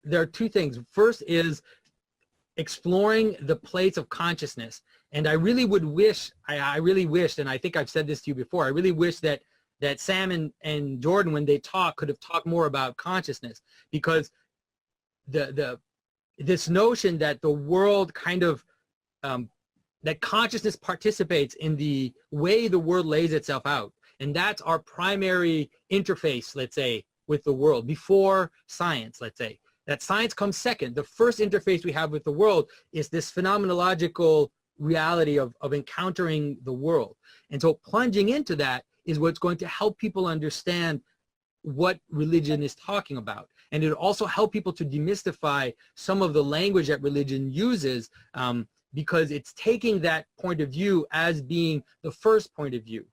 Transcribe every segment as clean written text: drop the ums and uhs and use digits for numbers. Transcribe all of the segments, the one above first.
there are two things. First is exploring the plates of consciousness. And I really would wish, I really wished, and I think I've said this to you before, I really wish that Sam and Jordan, when they talk, could have talked more about consciousness, because this notion that the world kind of, that consciousness participates in the way the world lays itself out. And that's our primary interface, let's say, with the world, before science, let's say. That science comes second. The first interface we have with the world is this phenomenological reality of encountering the world. And so plunging into that is what's going to help people understand what religion is talking about. And it'll also help people to demystify some of the language that religion uses, because it's taking that point of view as being the first point of view.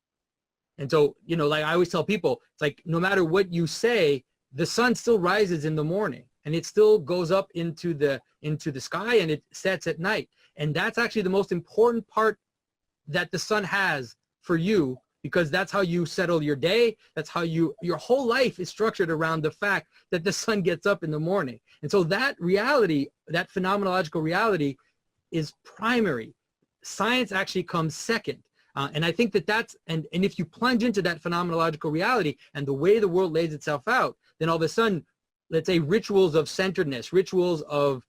And so, you know, like I always tell people, it's like no matter what you say, the sun still rises in the morning and it still goes up into the sky and it sets at night. And that's actually the most important part that the sun has for you, because that's how you settle your day. That's how your whole life is structured around the fact that the sun gets up in the morning. And so that reality, that phenomenological reality, is primary. Science actually comes second. And I think that that's, and if you plunge into that phenomenological reality and the way the world lays itself out, then all of a sudden, let's say rituals of centeredness, rituals of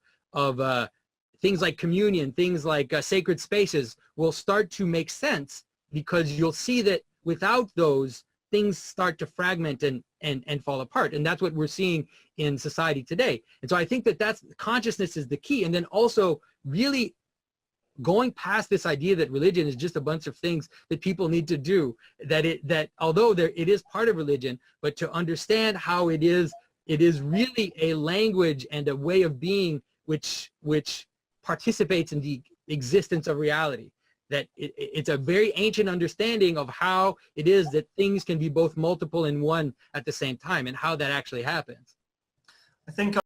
things like communion, things like sacred spaces will start to make sense, because you'll see that without those, things start to fragment and fall apart. And that's what we're seeing in society today. And so I think that that's, consciousness is the key. And then also really going past this idea that religion is just a bunch of things that people need to do, that although it is part of religion, but to understand how it is really a language and a way of being which participates in the existence of reality. That it's a very ancient understanding of how it is that things can be both multiple and one at the same time, and how that actually happens. I think